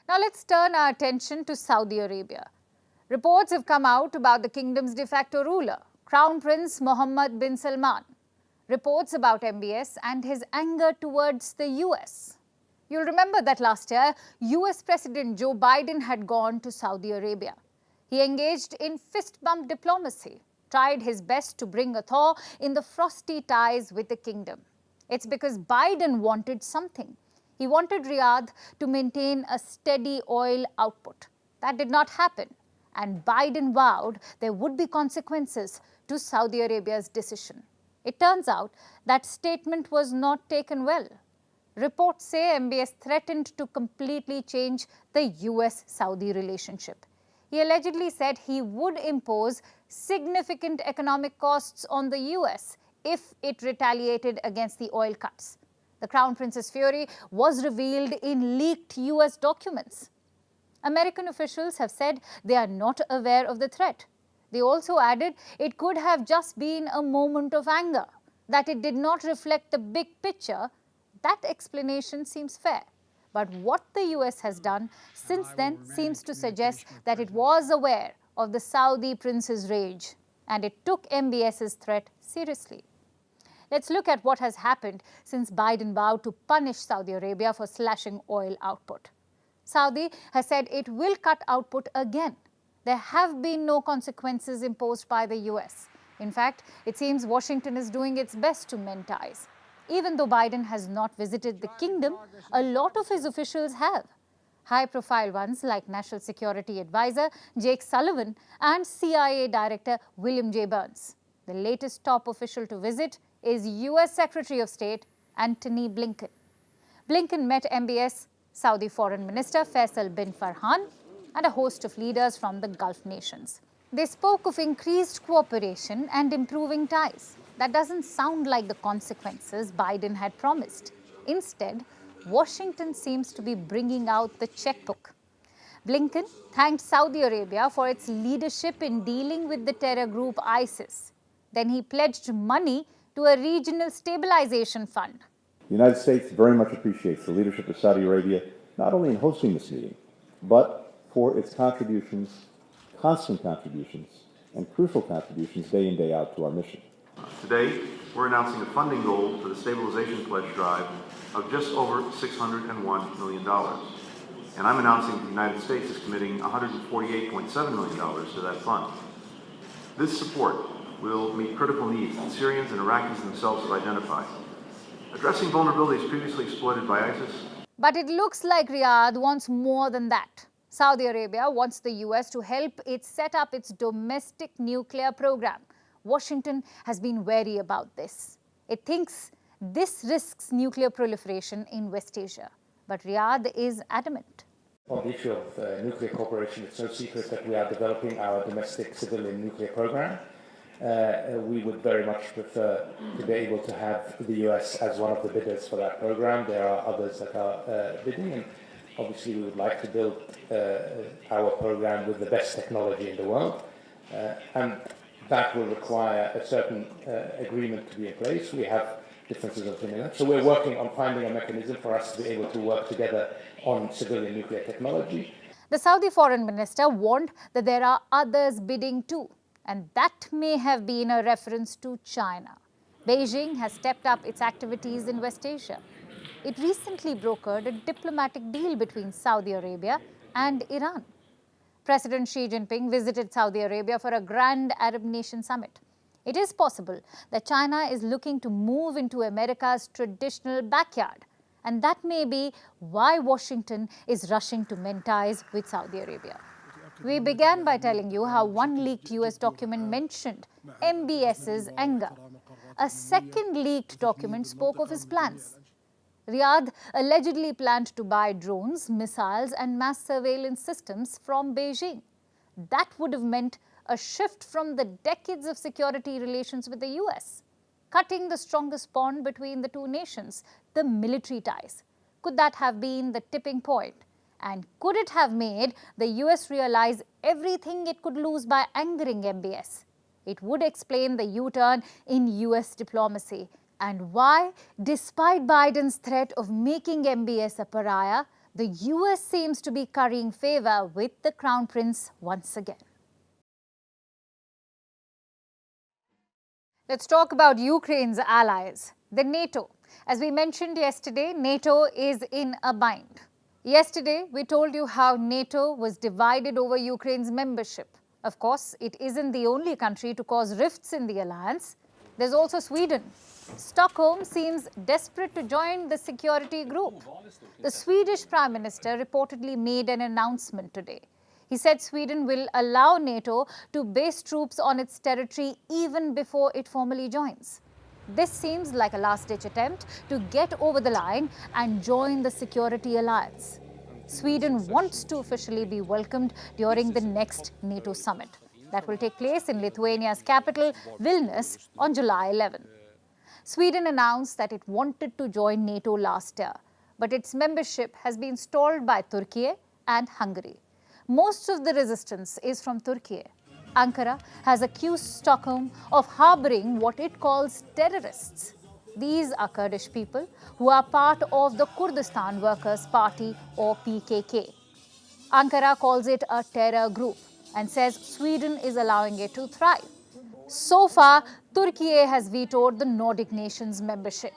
Now let's turn our attention to Saudi Arabia. Reports have come out about the kingdom's de facto ruler, Crown Prince Mohammed bin Salman. Reports about MBS and his anger towards the US. You'll remember that last year, US President Joe Biden had gone to Saudi Arabia. He engaged in fist bump diplomacy, tried his best to bring a thaw in the frosty ties with the kingdom. It's because Biden wanted something. He wanted Riyadh to maintain a steady oil output. That did not happen, and Biden vowed there would be consequences to Saudi Arabia's decision. It turns out that statement was not taken well. Reports say MBS threatened to completely change the US-Saudi relationship. He allegedly said he would impose significant economic costs on the US if it retaliated against the oil cuts. The Crown Prince's fury was revealed in leaked US documents. American officials have said they are not aware of the threat. They also added it could have just been a moment of anger, that it did not reflect the big picture. That explanation seems fair. But what the US has done since then seems to suggest that it was aware of the Saudi prince's rage, and it took MBS's threat seriously. Let's look at what has happened since Biden vowed to punish Saudi Arabia for slashing oil output. Saudi has said it will cut output again. There have been no consequences imposed by the US. In fact, it seems Washington is doing its best to mend ties. Even though Biden has not visited the kingdom, a lot of his officials have. High-profile ones like National Security Advisor Jake Sullivan and CIA Director William J. Burns. The latest top official to visit is US Secretary of State Antony Blinken. Blinken met MBS, Saudi Foreign Minister Faisal bin Farhan, and a host of leaders from the Gulf nations. They spoke of increased cooperation and improving ties. That doesn't sound like the consequences Biden had promised. Instead, Washington seems to be bringing out the checkbook. Blinken thanked Saudi Arabia for its leadership in dealing with the terror group ISIS. Then he pledged money to a regional stabilization fund. The United States very much appreciates the leadership of Saudi Arabia, not only in hosting this meeting, but for its contributions, constant contributions, and crucial contributions day in, day out to our mission. Today, we're announcing a funding goal for the Stabilization Pledge Drive of just over $601 million. And I'm announcing the United States is committing $148.7 million to that fund. This support will meet critical needs that Syrians and Iraqis themselves have identified. Addressing vulnerabilities previously exploited by ISIS. But it looks like Riyadh wants more than that. Saudi Arabia wants the US to help it set up its domestic nuclear program. Washington has been wary about this. It thinks this risks nuclear proliferation in West Asia. But Riyadh is adamant. On the issue of nuclear cooperation, it's no secret that we are developing our domestic civilian nuclear program. We would very much prefer to be able to have the US as one of the bidders for that program. There are others that are bidding, and obviously we would like to build our program with the best technology in the world. And that will require a certain agreement to be in place. We have differences of opinion. So we're working on finding a mechanism for us to be able to work together on civilian nuclear technology. The Saudi foreign minister warned that there are others bidding too, and that may have been a reference to China. Beijing has stepped up its activities in West Asia. It recently brokered a diplomatic deal between Saudi Arabia and Iran. President Xi Jinping visited Saudi Arabia for a grand Arab nation summit. It is possible that China is looking to move into America's traditional backyard, and that may be why Washington is rushing to mend ties with Saudi Arabia. We began by telling you how one leaked US document mentioned MBS's anger. A second leaked document spoke of his plans. Riyadh allegedly planned to buy drones, missiles, and mass surveillance systems from Beijing. That would have meant a shift from the decades of security relations with the US, cutting the strongest bond between the two nations, the military ties. Could that have been the tipping point? And could it have made the US realize everything it could lose by angering MBS? It would explain the U-turn in US diplomacy and why, despite Biden's threat of making MBS a pariah, The US seems to be currying favor with the Crown Prince once again. Let's talk about Ukraine's allies, the NATO. As we mentioned yesterday, NATO is in a bind. Yesterday, we told you how NATO was divided over Ukraine's membership. Of course, it isn't the only country to cause rifts in the alliance. There's also Sweden. Stockholm seems desperate to join the security group. The Swedish Prime Minister reportedly made an announcement today. He said Sweden will allow NATO to base troops on its territory even before it formally joins. This seems like a last-ditch attempt to get over the line and join the security alliance. Sweden wants to officially be welcomed during the next NATO summit. That will take place in Lithuania's capital, Vilnius, on July 11. Sweden announced that it wanted to join NATO last year, but its membership has been stalled by Turkey and Hungary. Most of the resistance is from Turkey. Ankara has accused Stockholm of harboring what it calls terrorists. These are Kurdish people who are part of the Kurdistan Workers' Party or PKK. Ankara calls it a terror group and says Sweden is allowing it to thrive. So far, Turkey has vetoed the Nordic nations' membership.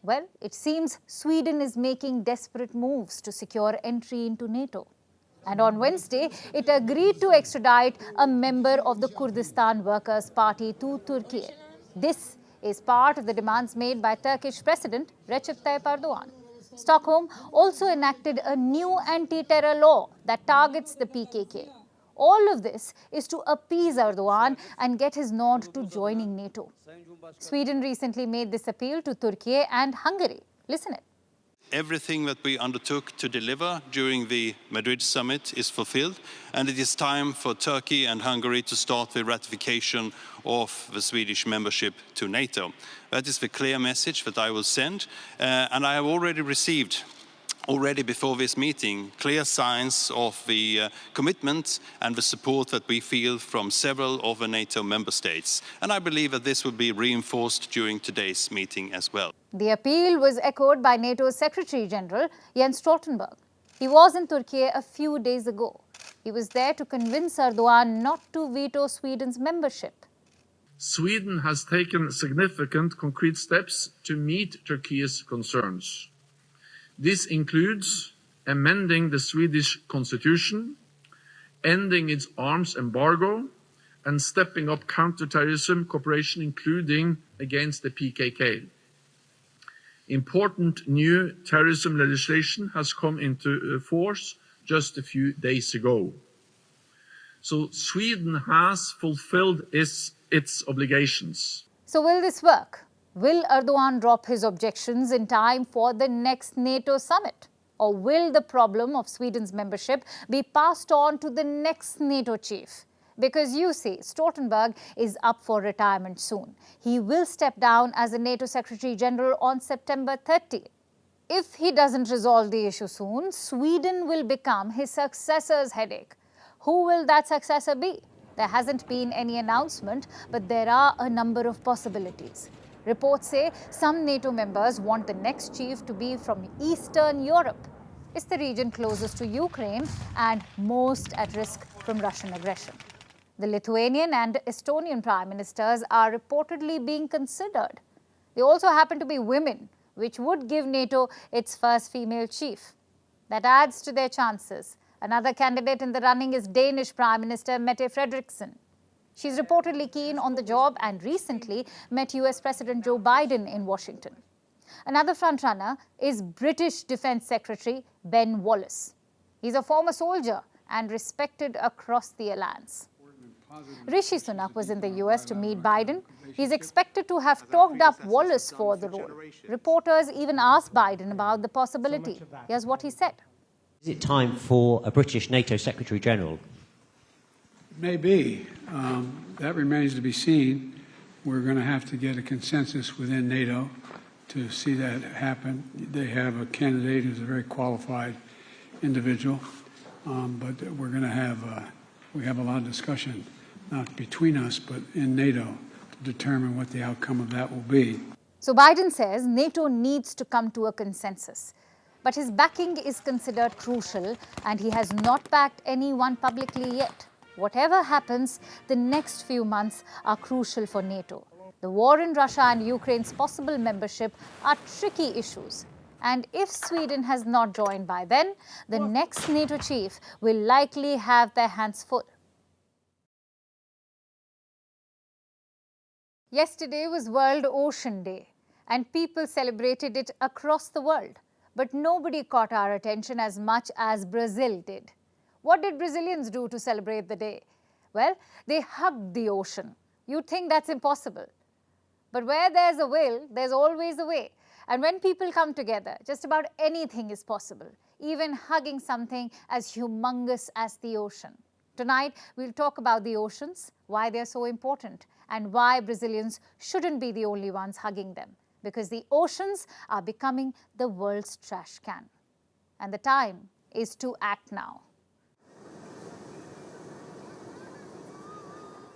Well, it seems Sweden is making desperate moves to secure entry into NATO. And on Wednesday, it agreed to extradite a member of the Kurdistan Workers' Party to Turkey. This is part of the demands made by Turkish President Recep Tayyip Erdogan. Stockholm also enacted a new anti-terror law that targets the PKK. All of this is to appease Erdogan and get his nod to joining NATO. Sweden recently made this appeal to Turkey and Hungary. Listen it. Everything that we undertook to deliver during the Madrid summit is fulfilled, and it is time for Turkey and Hungary to start the ratification of the Swedish membership to NATO. That is the clear message that I will send, and I have already received before this meeting, clear signs of the commitment and the support that we feel from several of the NATO member states. And I believe that this will be reinforced during today's meeting as well. The appeal was echoed by NATO's Secretary General, Jens Stoltenberg. He was in Turkey a few days ago. He was there to convince Erdogan not to veto Sweden's membership. Sweden has taken significant concrete steps to meet Turkey's concerns. This includes amending the Swedish constitution, ending its arms embargo, and stepping up counterterrorism cooperation, including against the PKK. Important new terrorism legislation has come into force just a few days ago. So Sweden has fulfilled its obligations. So will this work? Will Erdogan drop his objections in time for the next NATO summit? Or will the problem of Sweden's membership be passed on to the next NATO chief? Because you see, Stoltenberg is up for retirement soon. He will step down as the NATO Secretary General on September 30. If he doesn't resolve the issue soon, Sweden will become his successor's headache. Who will that successor be? There hasn't been any announcement, but there are a number of possibilities. Reports say some NATO members want the next chief to be from Eastern Europe. It's the region closest to Ukraine and most at risk from Russian aggression. The Lithuanian and Estonian prime ministers are reportedly being considered. They also happen to be women, which would give NATO its first female chief. That adds to their chances. Another candidate in the running is Danish Prime Minister Mette Frederiksen. She's reportedly keen on the job and recently met US President Joe Biden in Washington. Another frontrunner is British Defense Secretary Ben Wallace. He's a former soldier and respected across the alliance. Rishi Sunak was in the US to meet Biden. He's expected to have talked up Wallace for the role. Reporters even asked Biden about the possibility. Here's what he said. Is it time for a British NATO Secretary General? Maybe. That remains to be seen. We're going to have to get a consensus within NATO to see that happen. They have a candidate who's a very qualified individual, but we're going to have we have a lot of discussion, not between us, but in NATO, to determine what the outcome of that will be. So Biden says NATO needs to come to a consensus. But his backing is considered crucial, and he has not backed anyone publicly yet. Whatever happens, the next few months are crucial for NATO. The war in Russia and Ukraine's possible membership are tricky issues. And if Sweden has not joined by then, the next NATO chief will likely have their hands full. Yesterday was World Ocean Day, and people celebrated it across the world. But nobody caught our attention as much as Brazil did. What did Brazilians do to celebrate the day? Well, they hugged the ocean. You'd think that's impossible. But where there's a will, there's always a way. And when people come together, just about anything is possible, even hugging something as humongous as the ocean. Tonight, we'll talk about the oceans, why they're so important, and why Brazilians shouldn't be the only ones hugging them. Because the oceans are becoming the world's trash can. And the time is to act now.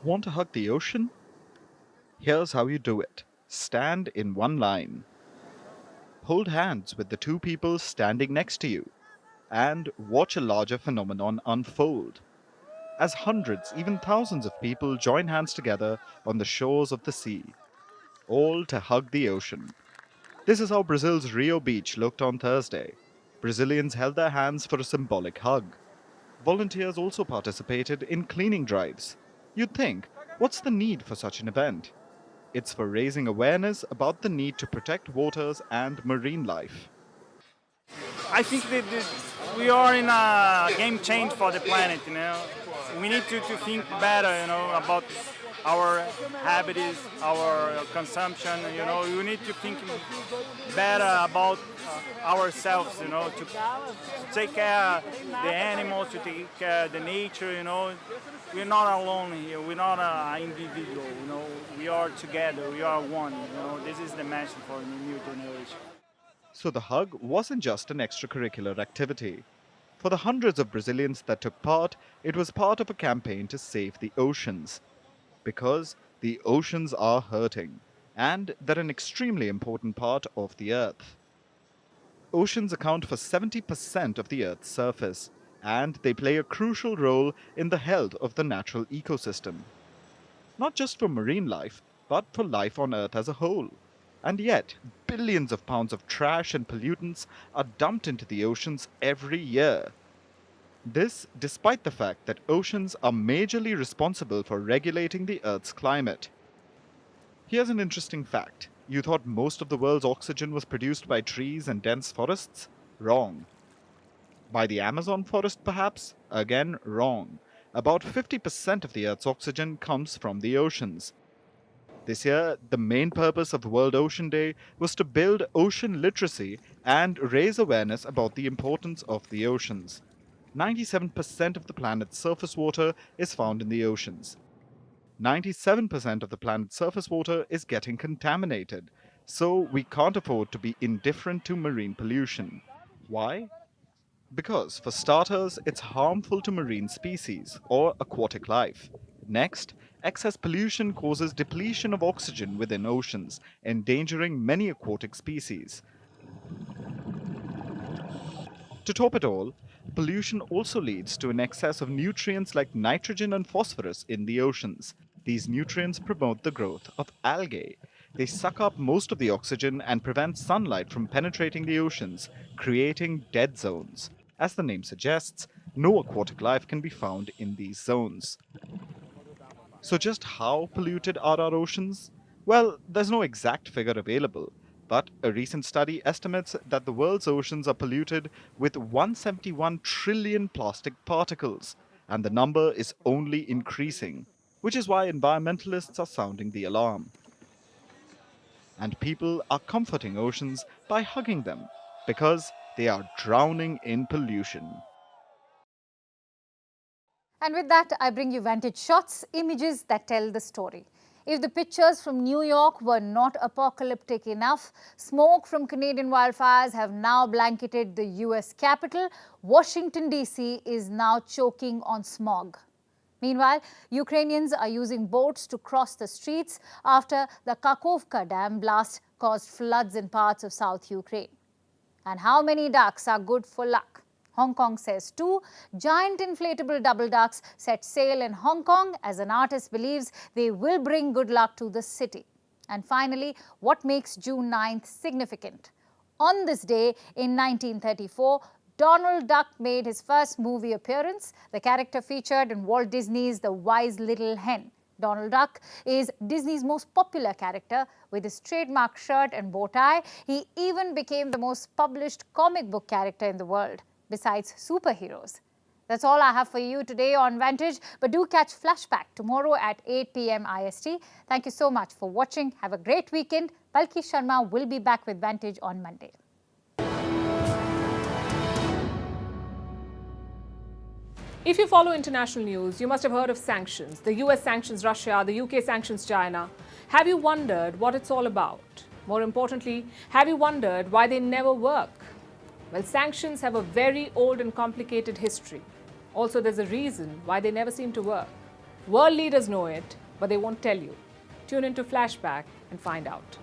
Want to hug the ocean? Here's how you do it. Stand in one line. Hold hands with the two people standing next to you and watch a larger phenomenon unfold. As hundreds, even thousands of people join hands together on the shores of the sea, all to hug the ocean. This is how Brazil's Rio Beach looked on Thursday. Brazilians held their hands for a symbolic hug. Volunteers also participated in cleaning drives. You'd think, what's the need for such an event? It's for raising awareness about the need to protect waters and marine life. I think that we are in a game change for the planet, We need to think better, about our habits, our consumption, We need to think better about ourselves, to take care of the animals, to take care of the nature, We're not alone here. We're not an individual, We are together. We are one, This is the message for the new generation. So the hug wasn't just an extracurricular activity. For the hundreds of Brazilians that took part, it was part of a campaign to save the oceans. Because the oceans are hurting, and they're an extremely important part of the Earth. Oceans account for 70% of the Earth's surface, and they play a crucial role in the health of the natural ecosystem. Not just for marine life, but for life on Earth as a whole. And yet, billions of pounds of trash and pollutants are dumped into the oceans every year. This despite the fact that oceans are majorly responsible for regulating the Earth's climate. Here's an interesting fact. You thought most of the world's oxygen was produced by trees and dense forests? Wrong. By the Amazon forest, perhaps? Again, wrong. About 50% of the Earth's oxygen comes from the oceans. This year, the main purpose of World Ocean Day was to build ocean literacy and raise awareness about the importance of the oceans. 97% of the planet's surface water is found in the oceans. 97% of the planet's surface water is getting contaminated, so we can't afford to be indifferent to marine pollution. Why? Because, for starters, it's harmful to marine species or aquatic life. Next, excess pollution causes depletion of oxygen within oceans, endangering many aquatic species. To top it all, pollution also leads to an excess of nutrients like nitrogen and phosphorus in the oceans. These nutrients promote the growth of algae. They suck up most of the oxygen and prevent sunlight from penetrating the oceans, creating dead zones. As the name suggests, no aquatic life can be found in these zones. So just how polluted are our oceans? Well, there's no exact figure available, but a recent study estimates that the world's oceans are polluted with 171 trillion plastic particles, and the number is only increasing, which is why environmentalists are sounding the alarm. And people are comforting oceans by hugging them, because they are drowning in pollution. And with that, I bring you Vantage Shots, images that tell the story. If the pictures from New York were not apocalyptic enough, smoke from Canadian wildfires have now blanketed the US capital. Washington, D.C. is now choking on smog. Meanwhile, Ukrainians are using boats to cross the streets after the Kakhovka Dam blast caused floods in parts of South Ukraine. And how many ducks are good for luck? Hong Kong says 2. Giant inflatable double ducks set sail in Hong Kong as an artist believes they will bring good luck to the city. And finally, what makes June 9th significant? On this day in 1934, Donald Duck made his first movie appearance. The character featured in Walt Disney's The Wise Little Hen. Donald Duck is Disney's most popular character. With his trademark shirt and bow tie, he even became the most published comic book character in the world, besides superheroes. That's all I have for you today on Vantage, but do catch Flashback tomorrow at 8 p.m. IST. Thank you so much for watching. Have a great weekend. Palki Sharma will be back with Vantage on Monday. If you follow international news, you must have heard of sanctions. The US sanctions Russia, the UK sanctions China. Have you wondered what it's all about? More importantly, have you wondered why they never work? Well, sanctions have a very old and complicated history. Also, there's a reason why they never seem to work. World leaders know it, but they won't tell you. Tune into Flashback and find out.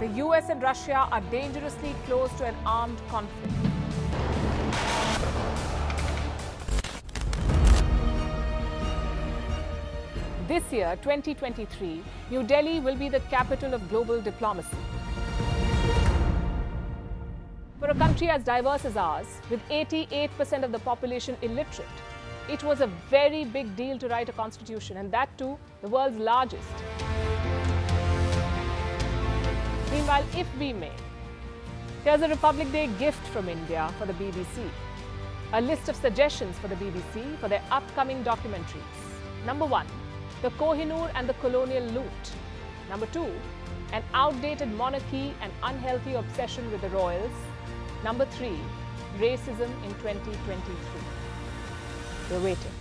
The US and Russia are dangerously close to an armed conflict. This year, 2023, New Delhi will be the capital of global diplomacy. For a country as diverse as ours, with 88% of the population illiterate, it was a very big deal to write a constitution, and that too, the world's largest. Meanwhile, if we may, here's a Republic Day gift from India for the BBC. A list of suggestions for the BBC for their upcoming documentaries. Number 1, the Kohinoor and the colonial loot. Number 2, an outdated monarchy and unhealthy obsession with the royals. Number 3, racism in 2023. We're waiting.